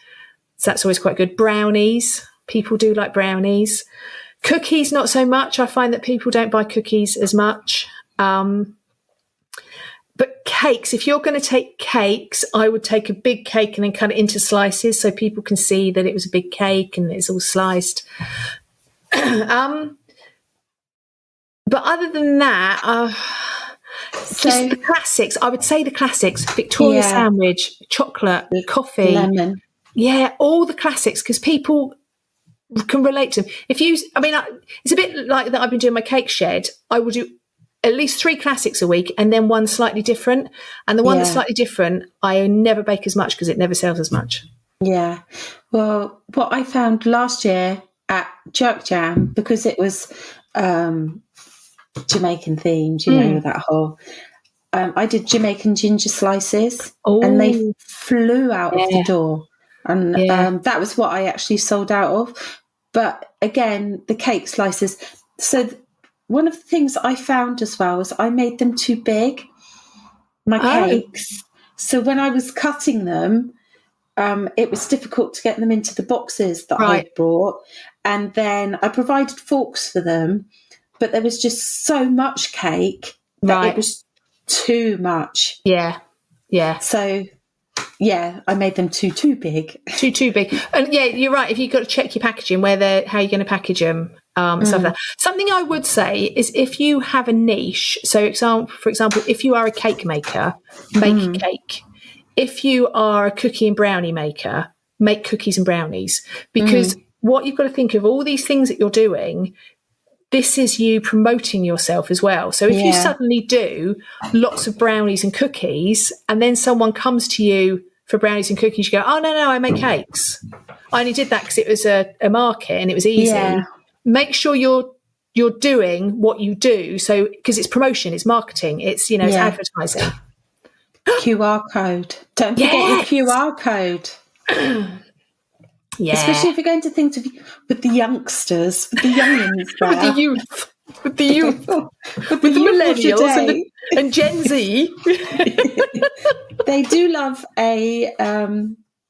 that's always quite good. Brownies, people do like brownies. Cookies, not so much. I find that people don't buy cookies as much. But cakes, if you're going to take cakes, I would take a big cake and then cut it into slices so people can see that it was a big cake and it's all sliced. But other than that, just the classics. I would say the classics: Victoria sandwich, chocolate, coffee, lemon. Yeah, all the classics, because people can relate to them. It's a bit like that. I've been doing my cake shed. I will do at least 3 classics a week and then one slightly different. And the one that's slightly different, I never bake as much because it never sells as much. Yeah. Well, what I found last year at Jerk Jam, because it was Jamaican themed, you know, that whole. I did Jamaican ginger slices, and they flew out of the door. And that was what I actually sold out of. But again, the cake slices. So one of the things I found as well was I made them too big, my cakes. So when I was cutting them, it was difficult to get them into the boxes that I brought. And then I provided forks for them, but there was just so much cake that it was too much. Yeah. So, I made them too big. Too big. And you're right. If you've got to check your packaging, how you're going to package them, stuff like that. Something I would say is if you have a niche, so for example, if you are a cake maker, make a cake. If you are a cookie and brownie maker, make cookies and brownies. Because what you've got to think of, all these things that you're doing, this is you promoting yourself as well. So if you suddenly do lots of brownies and cookies, and then someone comes to you for brownies and cookies, you go, oh, no, I make cakes. I only did that because it was a market and it was easy. Yeah. Make sure you're doing what you do. So, because it's promotion, it's marketing, it's, it's advertising. QR code. Don't forget your QR code. Yeah. Especially if you're going to things with the youngsters, with the youngins there. with the youth, with the millennials and Gen Z. They do love a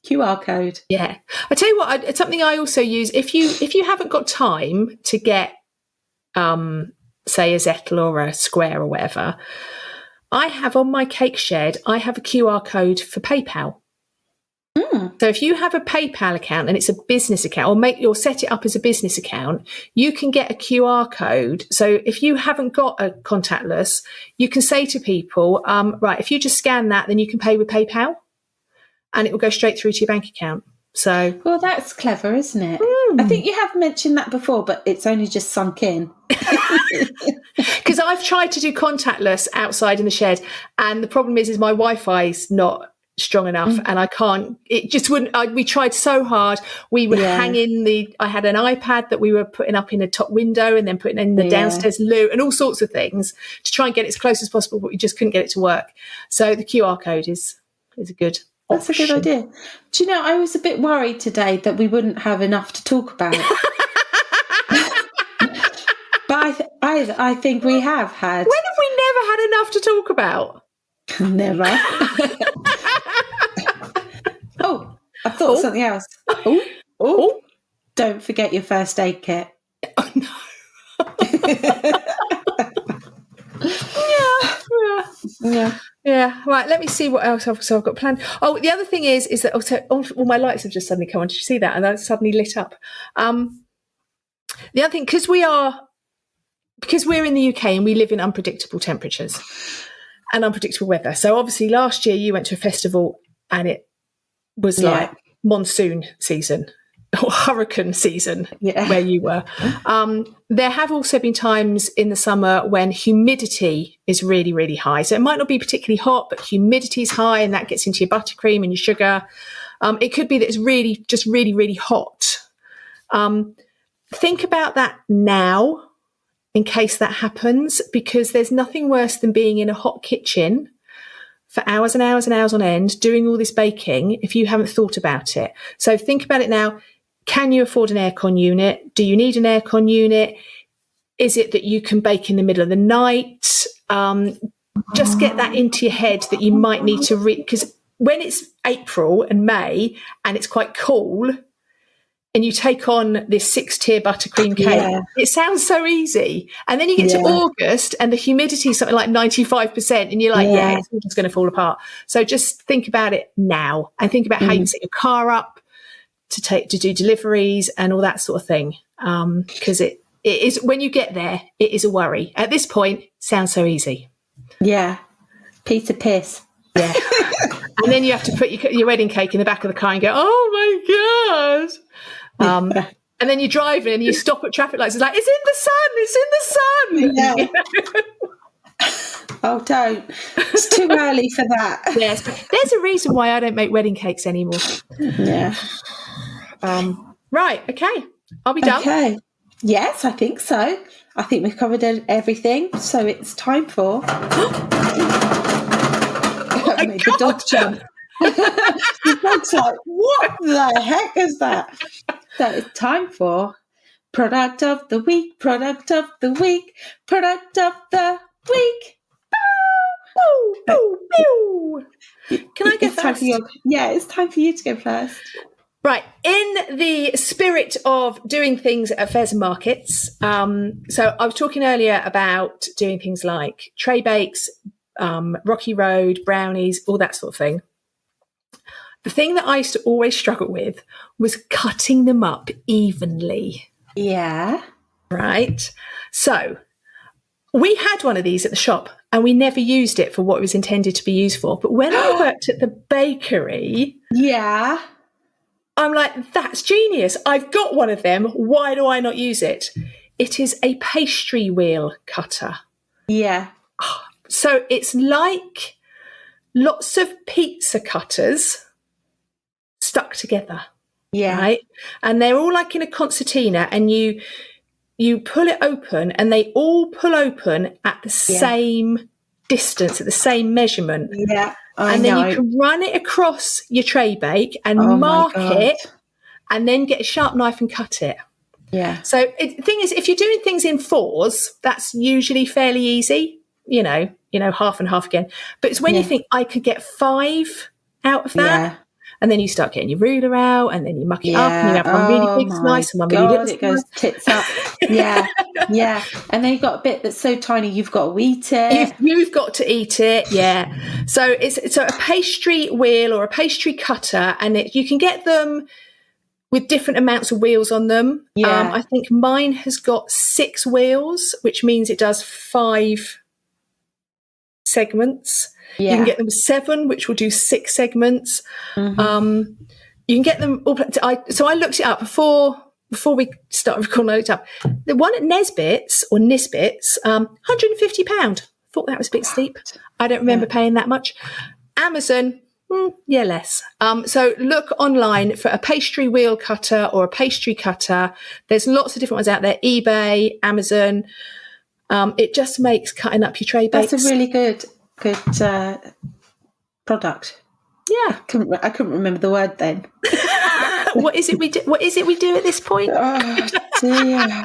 QR code. Yeah. I tell you what, it's something I also use. If you haven't got time to get, say, a Zettel or a Square or whatever, I have on my cake shed, I have a QR code for PayPal. So if you have a PayPal account and it's a business account, or set it up as a business account, you can get a QR code. So if you haven't got a contactless, you can say to people, if you just scan that, then you can pay with PayPal and it will go straight through to your bank account. So, well, that's clever, isn't it? I think you have mentioned that before, but it's only just sunk in. Because I've tried to do contactless outside in the shed, and the problem is my Wi-Fi is not strong enough, and I can't. It just wouldn't. We tried so hard. We would hang in I had an iPad that we were putting up in a top window, and then putting in the downstairs loo, and all sorts of things to try and get it as close as possible, but we just couldn't get it to work. So the QR code is a good. That's a good idea. Do you know, I was a bit worried today that we wouldn't have enough to talk about. But I think we have had. When have we never had enough to talk about? Never. Oh, I thought something else. Oh, don't forget your first aid kit. Oh, no. Yeah. Right. Let me see what else I've got planned. Oh, the other thing is that all my lights have just suddenly come on. Did you see that? And that suddenly lit up. The other thing, because we're in the UK and we live in unpredictable temperatures and unpredictable weather. So obviously last year you went to a festival and it was like monsoon season or hurricane season where you were. There have also been times in the summer when humidity is really, really high. So it might not be particularly hot, but humidity is high and that gets into your buttercream and your sugar. It could be that it's really, just really, really hot. Think about that now in case that happens, because there's nothing worse than being in a hot kitchen for hours and hours and hours on end, doing all this baking if you haven't thought about it. So think about it now. Can you afford an aircon unit? Do you need an aircon unit? Is it that you can bake in the middle of the night? Just get that into your head that you might need to because when it's April and May and it's quite cool and you take on this 6-tier buttercream cake, it sounds so easy. And then you get to August and the humidity is something like 95% and you're like, it's all just going to fall apart. So just think about it now and think about how you set your car up to do deliveries and all that sort of thing. Because it is, when you get there, it is a worry. At this point, sounds so easy. Yeah. Peter Piss. Yeah. And then you have to put your wedding cake in the back of the car and go, oh my God. And then you're driving and you stop at traffic lights. It's like, it's in the sun. Oh, don't. It's too early for that. Yes. There's a reason why I don't make wedding cakes anymore. Yeah. Right. Okay. I'll be done. Okay. Yes, I think so. I think we've covered everything. So it's time for... my made the dog jump. The dog's like, what the heck is that? So it's time for product of the week, product of the week, product of the week. Boo, boo, boo. Can I go It's time first? for it's time for you to go first. Right. In the spirit of doing things at fairs and markets, so I was talking earlier about doing things like tray bakes, Rocky Road, brownies, all that sort of thing. The thing that I used to always struggle with was cutting them up evenly. Yeah. Right. So we had one of these at the shop and we never used it for what it was intended to be used for. But when I worked at the bakery, yeah, I'm like, that's genius. I've got one of them. Why do I not use it? It is a pastry wheel cutter. Yeah. So it's like lots of pizza cutters stuck together. Yeah. Right. And they're all like in a concertina, and you pull it open and they all pull open at the same distance, at the same measurement. Yeah. And then you can run it across your tray bake and mark it, and then get a sharp knife and cut it. Yeah. So the thing is, if you're doing things in fours, that's usually fairly easy, you know, half and half again. But it's when you think I could get 5 out of that. And then you start getting your ruler out, and then you muck it up, and you have one really big slice and one really little slice. It goes tits up. Yeah, yeah. And then you've got a bit that's so tiny, you've got to eat it. You've got to eat it, yeah. So it's a pastry wheel or a pastry cutter, and you can get them with different amounts of wheels on them. Yeah. I think mine has got 6 wheels, which means it does 5 segments. Yeah. You can get them 7, which will do 6 segments. Mm-hmm. You can get them all. So I looked it up before we started recording. I looked up the one at Nisbets, £150. Thought that was a bit steep. I don't remember paying that much. Amazon, less. So look online for a pastry wheel cutter or a pastry cutter. There's lots of different ones out there. eBay, Amazon. It just makes cutting up your tray bakes. That's a really good product. Yeah, I couldn't remember the word then. What is it we do? What is it we do at this point? Oh dear,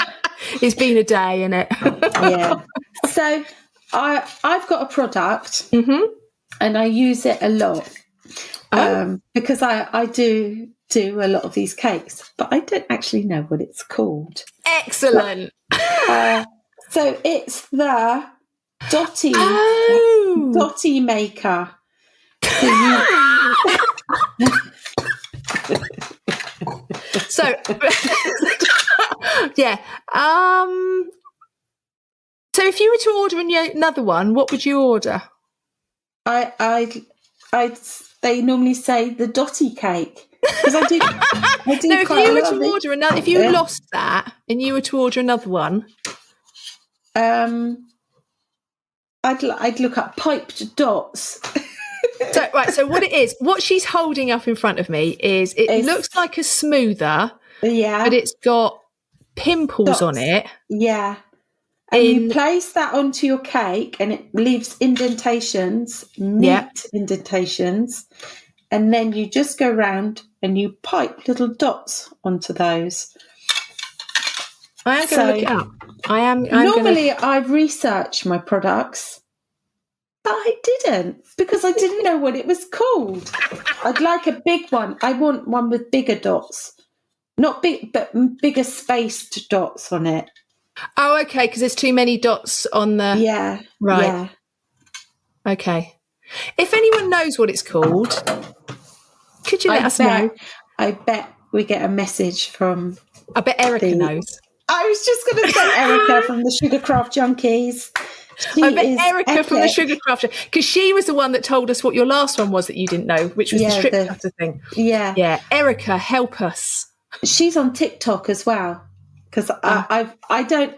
it's been a day, isn't it? Yeah. So I've got a product, and I use it a lot because I do a lot of these cakes, but I don't actually know what it's called. Excellent. So it's the Dotty maker. So yeah. So if you were to order another one, what would you order? They normally say the Dotty cake, because I do. No, if you were to order another, if you lost that and you were to order another one, I'd look up piped dots. So what she's holding up in front of me is it looks like a smoother, but it's got pimples on it. Yeah. And you place that onto your cake and it leaves indentations, neat indentations, and then you just go round and you pipe little dots onto those. I am going to look it up. Normally I research my products, but I didn't, because I didn't know what it was called. I'd like a big one. I want one with bigger dots. Not big, but bigger spaced dots on it. Oh, okay, because there's too many dots on the... Yeah. Right. Yeah. Okay. If anyone knows what it's called, could you let us know? I bet we get a message from... I bet Erica knows. I was just going to say Erica from the Sugarcraft Junkies. I bet Erica from the Sugarcraft, because she was the one that told us what your last one was that you didn't know, which was the strip cutter thing. Yeah. Yeah. Erica, help us. She's on TikTok as well, because I don't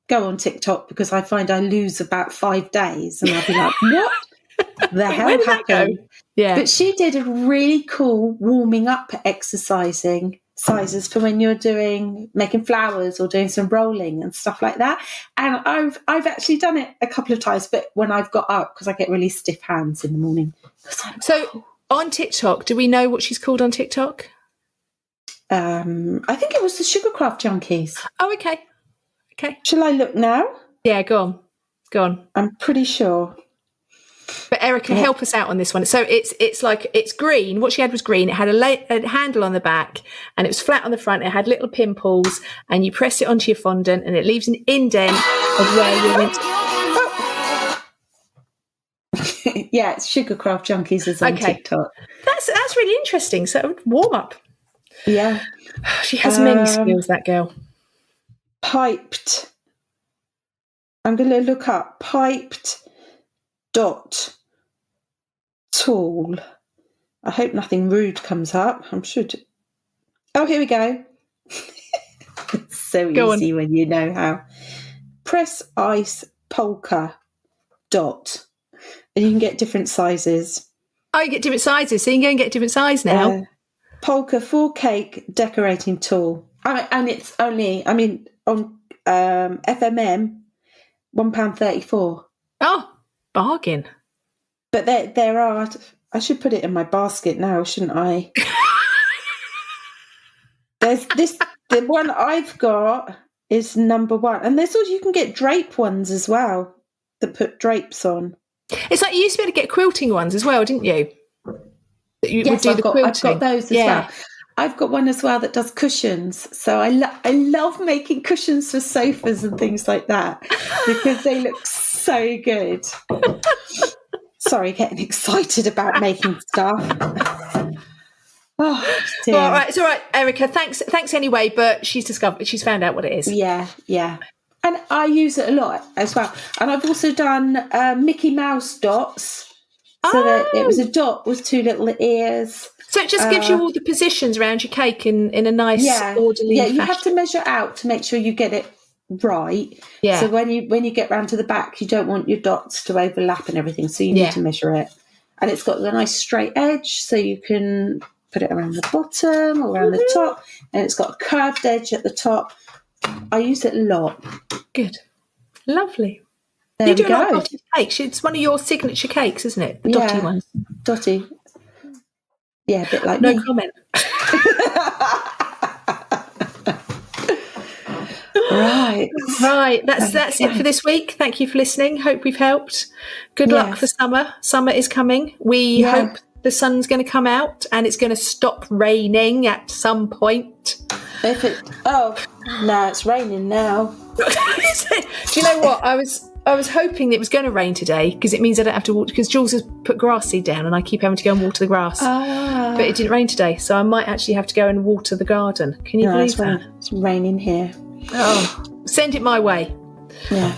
go on TikTok because I find I lose about 5 days and I'll be like, what the hell happened? Yeah. But she did a really cool warming up exercising sizes for when you're making flowers or doing some rolling and stuff like that. And I've actually done it a couple of times, but when I've got up, because I get really stiff hands in the morning. So on TikTok, do we know what she's called on TikTok? I think it was the Sugarcraft Junkies. Oh, okay. Shall I look now? Yeah, go on. I'm pretty sure. But Erica, help us out on this one. So it's green. What she had was green. It had a handle on the back, and it was flat on the front. It had little pimples, and you press it onto your fondant, and it leaves an indent of where you're meant to. Yeah, it's Sugarcraft Junkies is on TikTok. That's really interesting. So warm up. Yeah, she has many skills. That girl. Piped. I'm going to look up piped dot tool. I hope nothing rude comes up. I'm sure. Oh, here we go. It's so easy when you know how. Press ice polka dot, and you can get different sizes. Oh, you get different sizes, so you can go and get different size now. Polka 4 cake decorating tool, and it's only, on FMM, £1.34. Oh, bargain! But there are. I should put it in my basket now, shouldn't I? There's this. The one I've got is number 1, and there's also, you can get drape ones as well that put drapes on. It's like you used to be able to get quilting ones as well, didn't you? Yes, I've got those as well. I've got one as well that does cushions. So I love making cushions for sofas and things like that because they look so good. Sorry, getting excited about making stuff. Oh, dear. All right, it's all right, Erica. Thanks anyway. But she's found out what it is. Yeah. And I use it a lot as well. And I've also done Mickey Mouse dots. So that it was a dot with 2 little ears. So it just gives you all the positions around your cake in a nice, orderly fashion. You have to measure out to make sure you get it right. Yeah. So when you get round to the back, you don't want your dots to overlap and everything. So you need to measure it. And it's got a nice straight edge, so you can put it around the bottom or around the top. And it's got a curved edge at the top. I use it a lot. Good. Lovely. There you do we go. like dotted cakes. It's one of your signature cakes, isn't it? The dotty ones. Dotty. Yeah, a bit like no me. Comment. Right. That's it for this week. Thank you for listening. Hope we've helped. Good luck for summer. Summer is coming. We hope the sun's going to come out and it's going to stop raining at some point. No, it's raining now. Do you know what? I was hoping it was going to rain today because it means I don't have to water, because Jules has put grass seed down and I keep having to go and water the grass. But it didn't rain today, so I might actually have to go and water the garden. Can you believe that? It's raining here. Oh, send it my way. Yeah.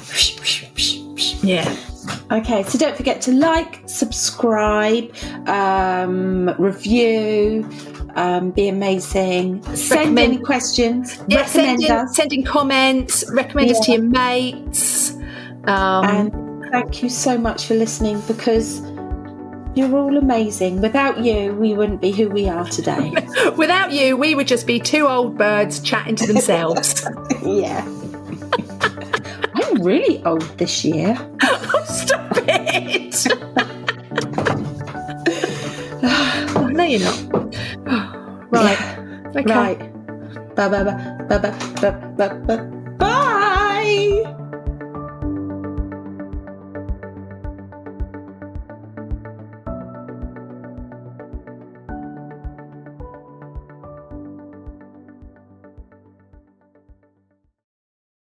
Okay, so don't forget to like, subscribe, review, be amazing. Send any questions. Send in comments. Recommend us to your mates. And thank you so much for listening, because you're all amazing. Without you, we wouldn't be who we are today. Without you, we would just be 2 old birds chatting to themselves. Yeah. I'm really old this year. Oh, stop it. No, you're not. Right. Yeah. Okay. Right. Bye.